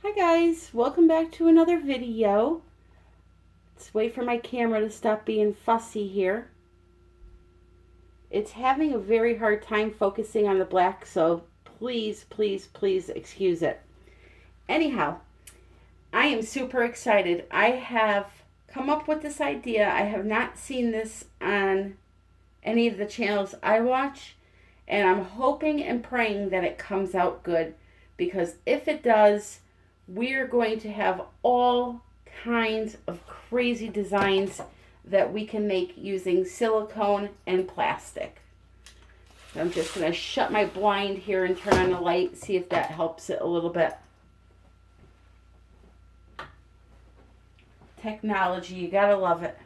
Hi guys, welcome back to another video. Let's wait for my camera to stop being fussy here. It's having a very hard time focusing on the black, so please excuse it. Anyhow, I am super excited. I have come up with this idea. I have not seen this on any of the channels I watch, and I'm hoping and praying that it comes out good, because if it does, we're going to have all kinds of crazy designs that we can make using silicone and plastic. So I'm just going to shut my blind here and turn on the light, see if that helps it a little bit. Technology, you gotta love it.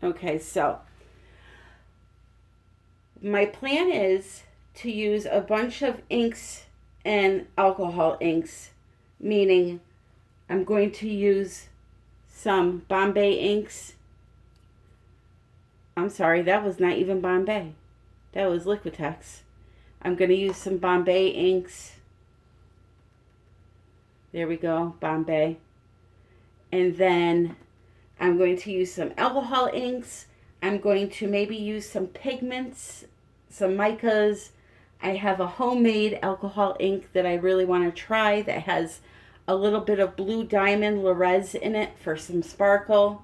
Okay, so my plan is to use a bunch of inks and alcohol inks, meaning I'm going to use some Bombay inks. I'm sorry, that was not even Bombay. That was Liquitex. I'm going to use some Bombay inks. There we go, Bombay. And then I'm going to use some alcohol inks. I'm going to maybe use some pigments, some Micas. I have a homemade alcohol ink that I really want to try that has a little bit of blue diamond Lorez in it for some sparkle.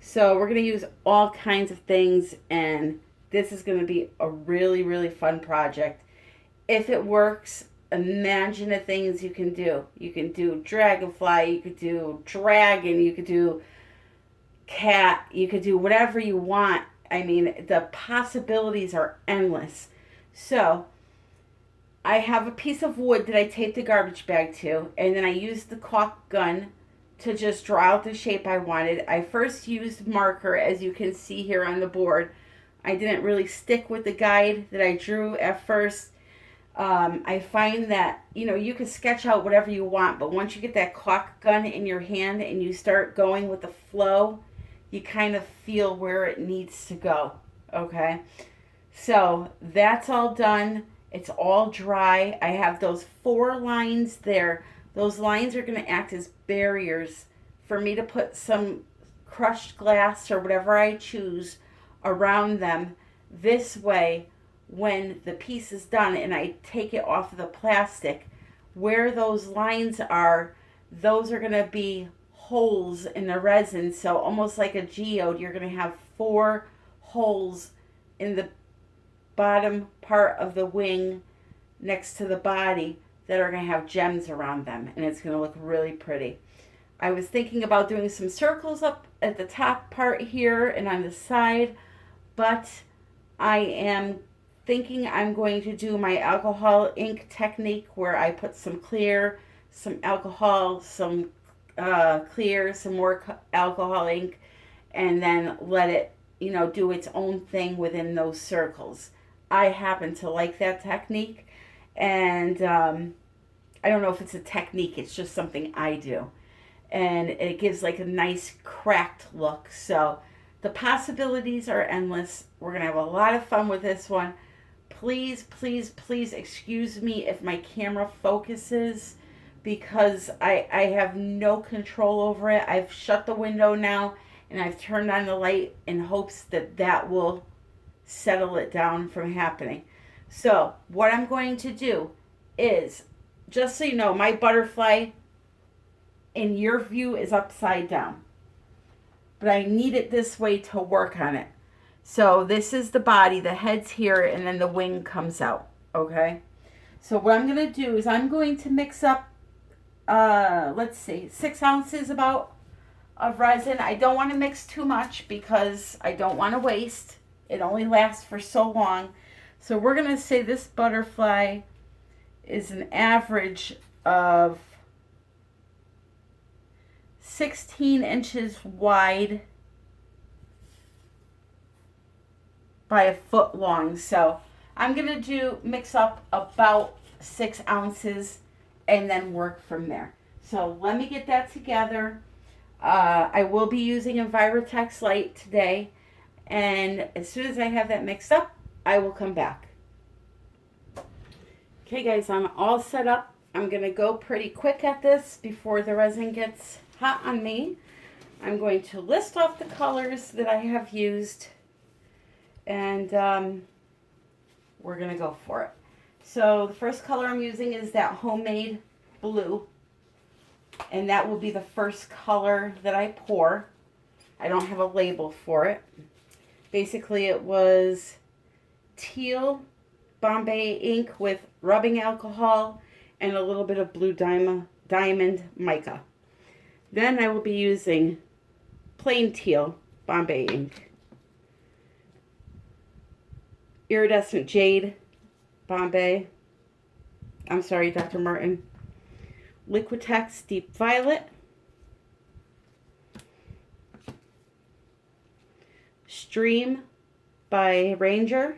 So we're going to use all kinds of things, and this is going to be a really fun project. If it works, imagine the things you can do. You can do dragonfly, you could do dragon, you could do cat, you could do whatever you want. I mean, the possibilities are endless. So I have a piece of wood that I taped a garbage bag to, and then I used the caulk gun to just draw out the shape I wanted. I first used marker, as you can see here on the board. I didn't really stick with the guide that I drew at first. I find that, you can sketch out whatever you want, but once you get that caulk gun in your hand and you start going with the flow, you kind of feel where it needs to go, okay? So that's all done. It's all dry. I have those 4 lines there. Those lines are going to act as barriers for me to put some crushed glass or whatever I choose around them. This way, when the piece is done and I take it off of the plastic, where those lines are, those are going to be holes in the resin. So almost like a geode, you're going to have 4 holes in the bottom part of the wing next to the body that are going to have gems around them, and it's going to look really pretty. I was thinking about doing some circles up at the top part here and on the side, but I am thinking I'm going to do my alcohol ink technique where I put some clear, some alcohol, some clear, some more alcohol ink, and then let it, do its own thing within those circles. I happen to like that technique, and I don't know if it's a technique, it's just something I do, and it gives like a nice cracked look. So the possibilities are endless. We're gonna have a lot of fun with this one. Please excuse me if my camera focuses, because I have no control over it. I've shut the window now and I've turned on the light in hopes that that will settle it down from happening. So what I'm going to do is, just so you know, my butterfly in your view is upside down, but I need it this way to work on it. So this is the body, the head's here, and then the wing comes out, okay? So what I'm going to do is I'm going to mix up, let's see, 6 ounces about of resin. I don't want to mix too much because I don't want to waste. It only lasts for so long. So we're going to say this butterfly is an average of 16 inches wide by a foot long. So I'm going to mix up about 6 ounces and then work from there. So let me get that together. I will be using Envirotex Light today, and as soon as I have that mixed up, I will come back. Okay guys, I'm all set up I'm going to go pretty quick at this before the resin gets hot on me. I'm going to list off the colors that I have used, and we're going to go for it. So the first color I'm using is that homemade blue, and that will be the first color that I pour. I don't have a label for it. Basically, it was teal Bombay ink with rubbing alcohol and a little bit of blue diamond mica. Then I will be using plain teal Bombay ink, iridescent jade Bombay, I'm sorry, Dr. Martin, Liquitex deep violet, Stream by Ranger,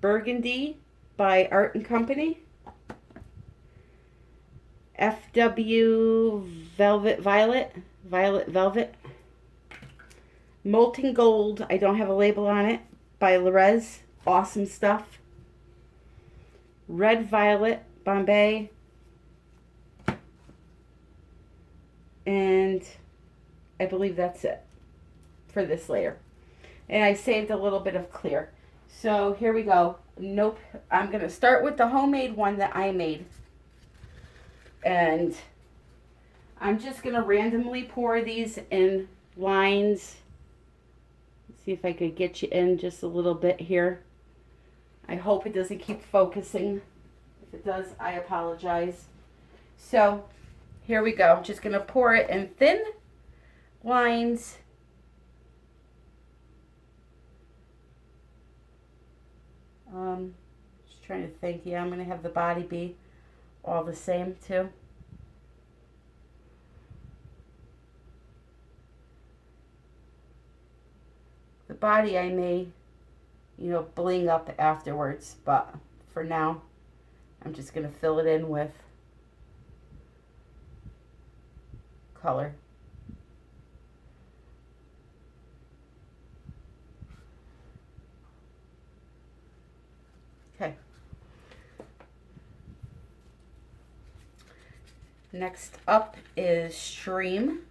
Burgundy by Art and Company, FW Velvet Violet, Violet Velvet, Molten Gold, I don't have a label on it, by Lorez, awesome stuff, Red Violet Bombay, and I believe that's it for this layer. And I saved a little bit of clear. So here we go. Nope. I'm going to start with the homemade one that I made. And I'm just going to randomly pour these in lines. Let's see if I could get you in just a little bit here. I hope it doesn't keep focusing. If it does, I apologize. So here we go. I'm just going to pour it in thin lines. Just trying to think. Yeah, I'm going to have the body be all the same too. The body I may, bling up afterwards, but for now, I'm just going to fill it in with color. Okay. Next up is Stream.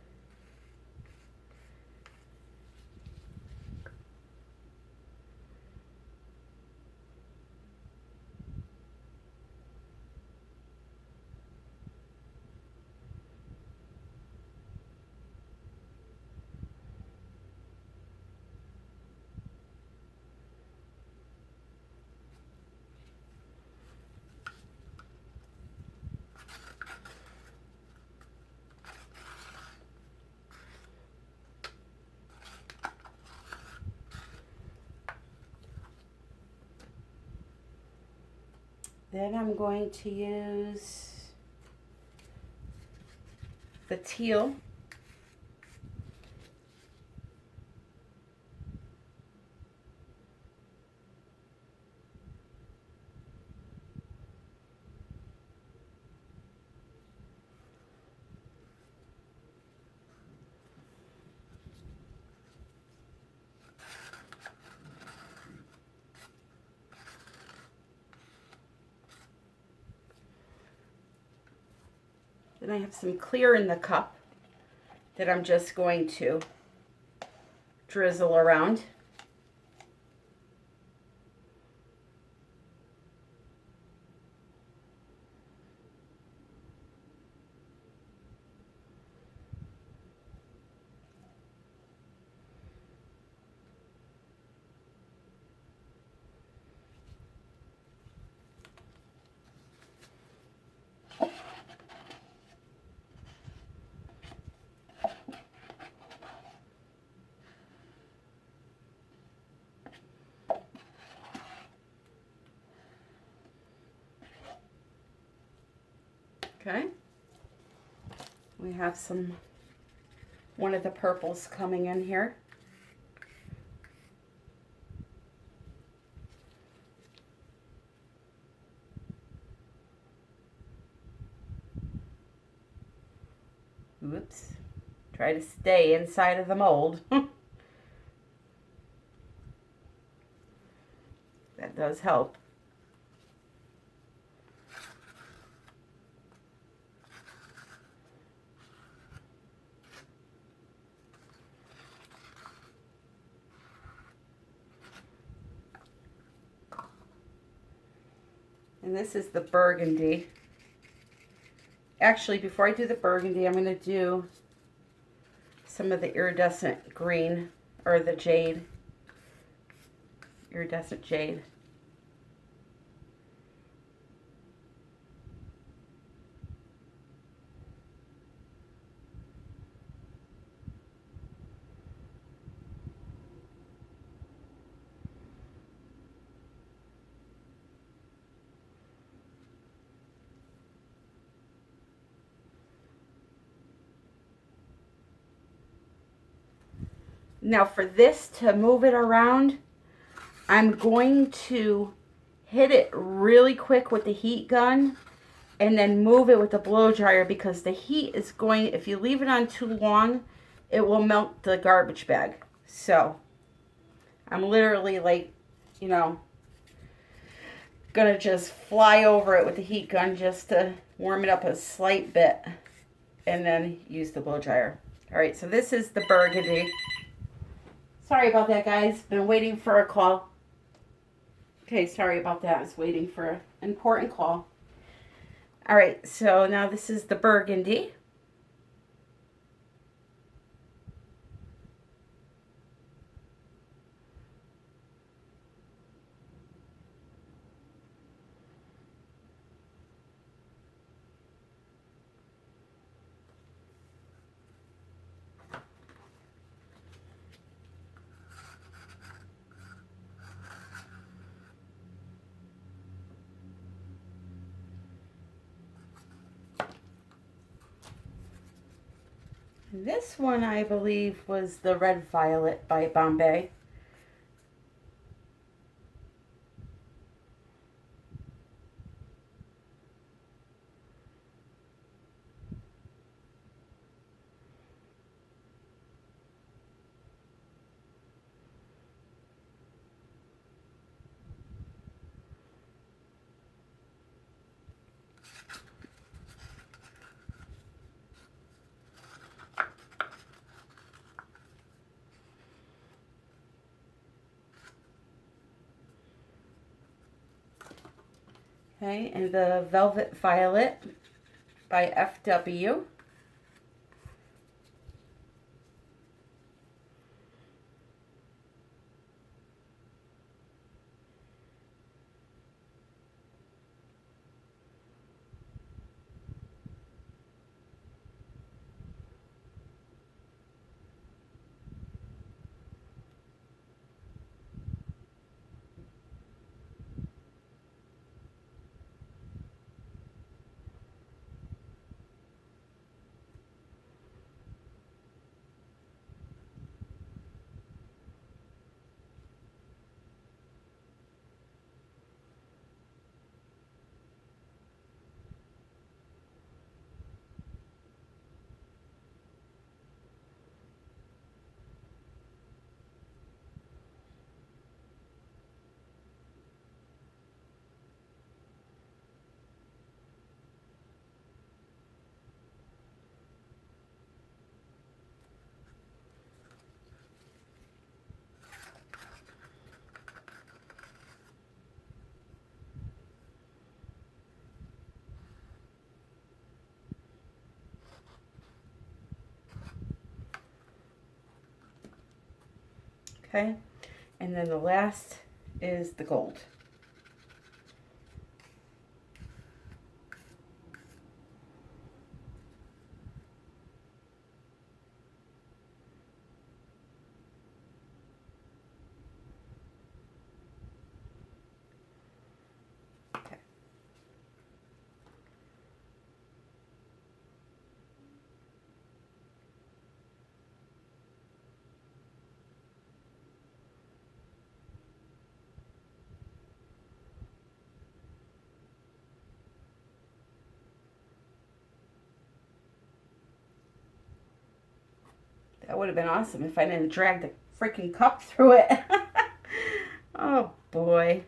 Then I'm going to use the teal. Then I have some clear in the cup that I'm just going to drizzle around. Okay, we have one of the purples coming in here. Oops, try to stay inside of the mold. That does help. And this is the burgundy. Actually, before I do the burgundy, I'm going to do some of the iridescent green, or the jade. Iridescent jade. Now for this, to move it around, I'm going to hit it really quick with the heat gun and then move it with the blow dryer, because the heat is going, if you leave it on too long, it will melt the garbage bag. So I'm literally like, you know, gonna just fly over it with the heat gun just to warm it up a slight bit and then use the blow dryer. All right, so this is the burgundy. Sorry about that, guys. Been waiting for a call. Okay, sorry about that. I was waiting for an important call. All right, so now this is the burgundy. This one, I believe, was the Red Violet by Bombay. Okay, and the Velvet Violet by FW. Okay, and then the last is the gold. Okay. That would have been awesome if I didn't drag the freaking cup through it. Oh boy.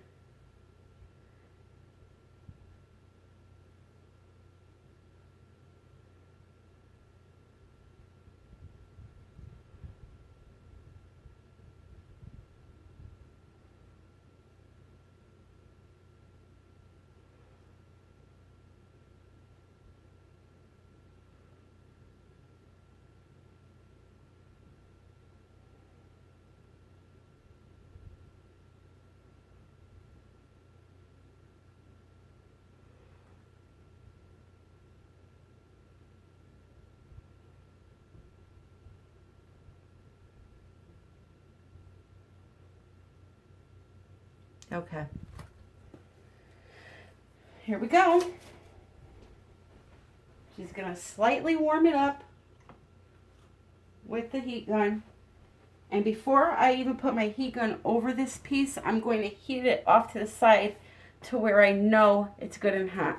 Okay. Here we go. She's going to slightly warm it up with the heat gun. And before I even put my heat gun over this piece, I'm going to heat it off to the side to where I know it's good and hot.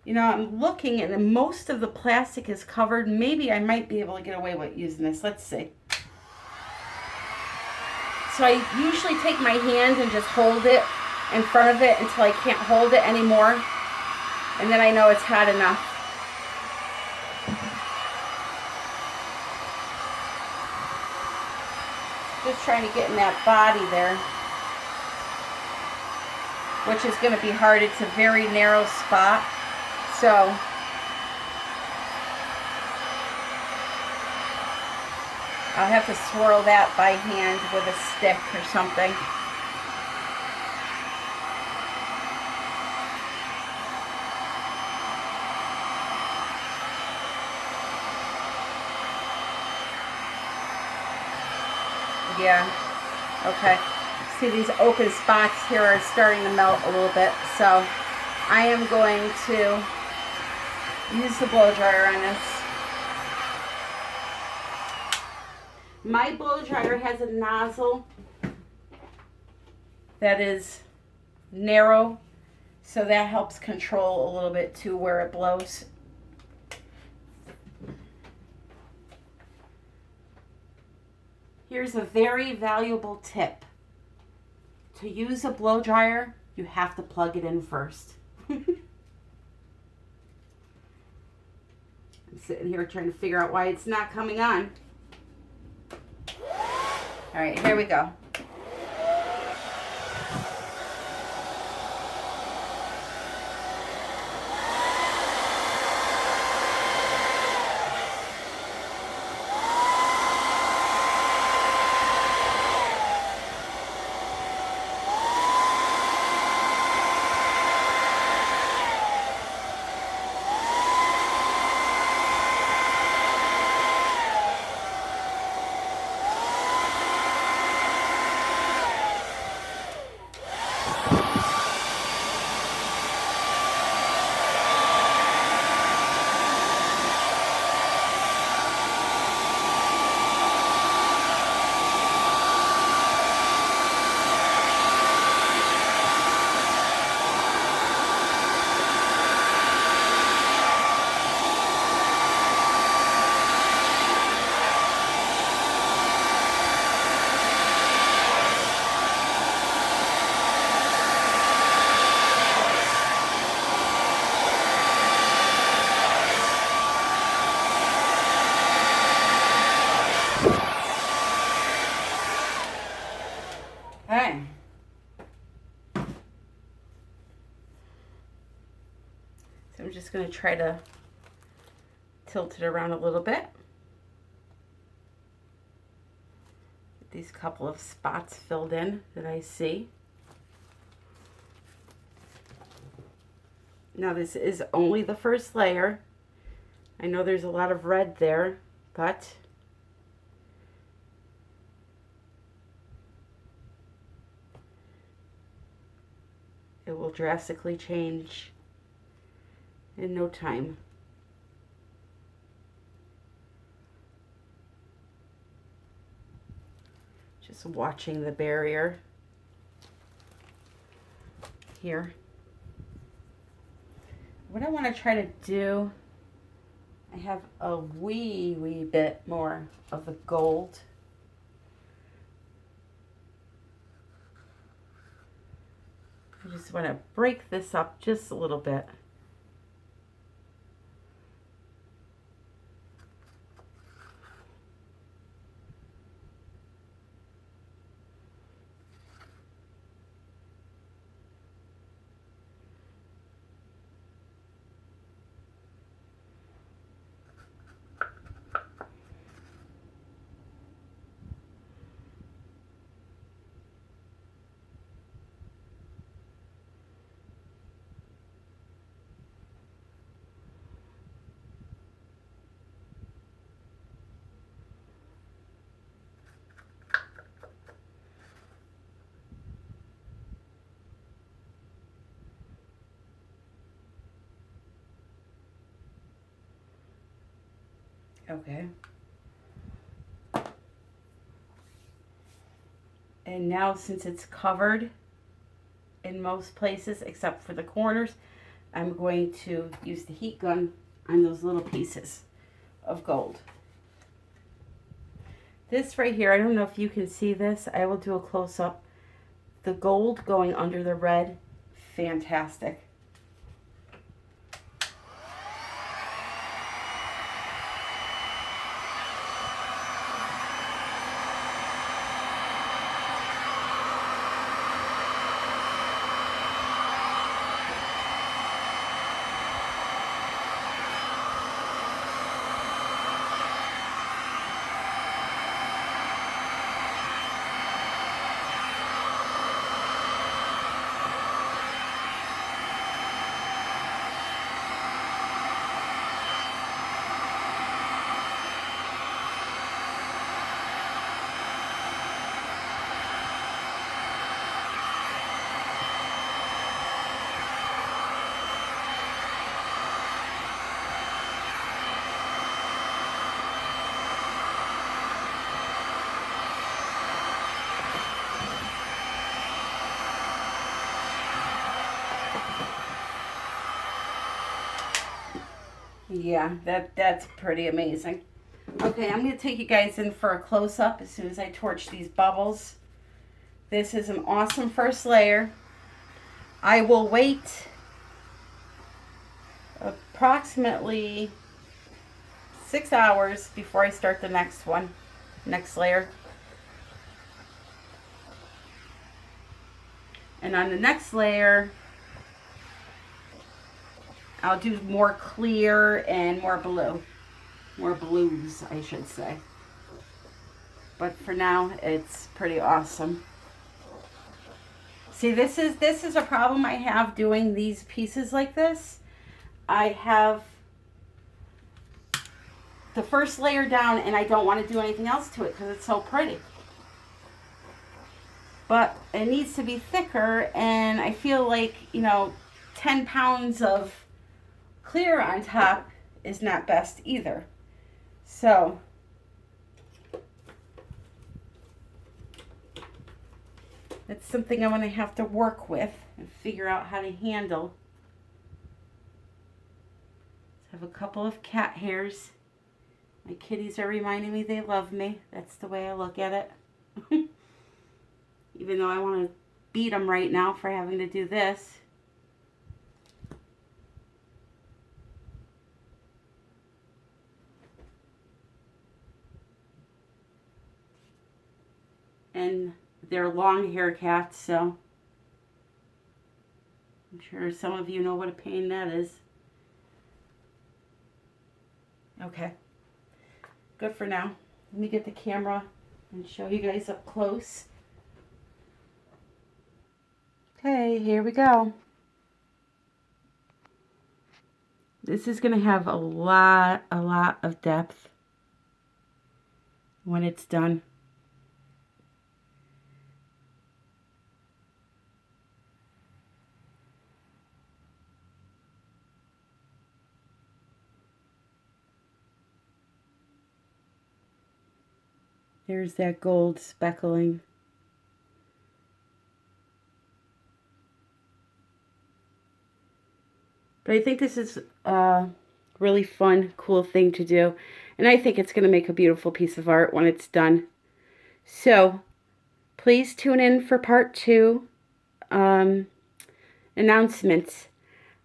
You know, I'm looking and most of the plastic is covered. Maybe I might be able to get away with using this. Let's see. So I usually take my hand and just hold it in front of it until I can't hold it anymore. And then I know it's hot enough. Just trying to get in that body there, which is going to be hard. It's a very narrow spot. So I'll have to swirl that by hand with a stick or something. Yeah, okay. See, these open spots here are starting to melt a little bit, so I am going to use the blow dryer on this. My blow dryer has a nozzle that is narrow, so that helps control a little bit too where it blows. Here's a very valuable tip. To use a blow dryer, you have to plug it in first. I'm sitting here trying to figure out why it's not coming on. All right, here we go. Okay. So I'm just going to try to tilt it around a little bit. Get these couple of spots filled in that I see. Now this is only the first layer. I know there's a lot of red there, but it will drastically change in no time. Just watching the barrier here. What I want to try to do, I have a wee bit more of the gold. I just want to break this up just a little bit. Okay. And now, since it's covered in most places except for the corners, I'm going to use the heat gun on those little pieces of gold. This right here, I don't know if you can see this. I will do a close-up. The gold going under the red, fantastic. Yeah, that's pretty amazing. Okay, I'm going to take you guys in for a close-up as soon as I torch these bubbles. This is an awesome first layer. I will wait approximately 6 hours before I start the next one, next layer. And on the next layer, I'll do more clear and more blue. More blues, I should say. But for now, it's pretty awesome. See, this is a problem I have doing these pieces like this. I have the first layer down and I don't want to do anything else to it because it's so pretty. But it needs to be thicker, and I feel like, you know, 10 pounds of clear on top is not best either. So that's something I'm going to have to work with and figure out how to handle. I have a couple of cat hairs. My kitties are reminding me they love me. That's the way I look at it. Even though I want to beat them right now for having to do this. And they're long hair cats, so I'm sure some of you know what a pain that is. Okay, good for now. Let me get the camera and show you guys up close. Okay, here we go. This is going to have a lot of depth when it's done. There's that gold speckling. But I think this is a really fun, cool thing to do. And I think it's going to make a beautiful piece of art when it's done. So, please tune in for part 2. Announcements.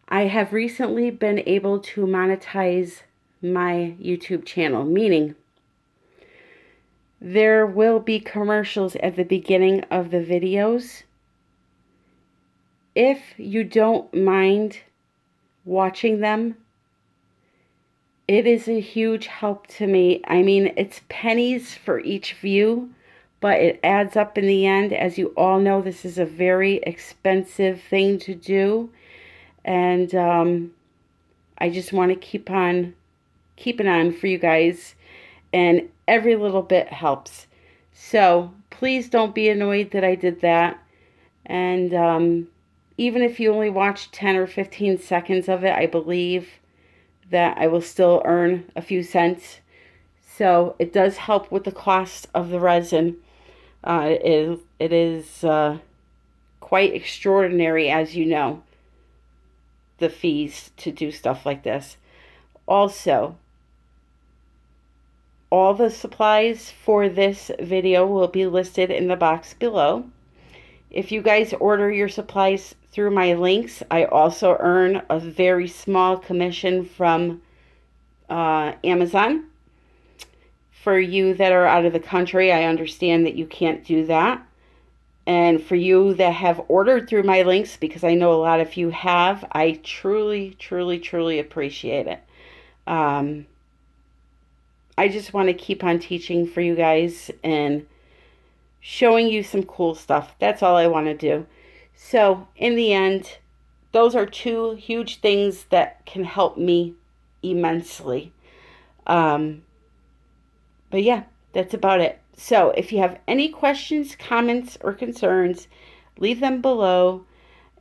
I have recently been able to monetize my YouTube channel, meaning there will be commercials at the beginning of the videos. If you don't mind watching them, it is a huge help to me. I mean, it's pennies for each view, but it adds up in the end. As you all know, this is a very expensive thing to do, and I just want to keep it on for you guys, and every little bit helps. So please don't be annoyed that I did that. And even if you only watch 10 or 15 seconds of it, I believe that I will still earn a few cents. So it does help with the cost of the resin. It is quite extraordinary, as you know, the fees to do stuff like this. Also, all the supplies for this video will be listed in the box below. If you guys order your supplies through my links, I also earn a very small commission from Amazon. For you that are out of the country, I understand that you can't do that. And for you that have ordered through my links, because I know a lot of you have, I truly, truly, truly appreciate it. I just want to keep on teaching for you guys and showing you some cool stuff. That's all I want to do. So in the end, those are two huge things that can help me immensely. But yeah, that's about it. So if you have any questions, comments, or concerns, leave them below.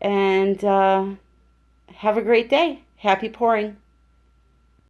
And have a great day. Happy pouring.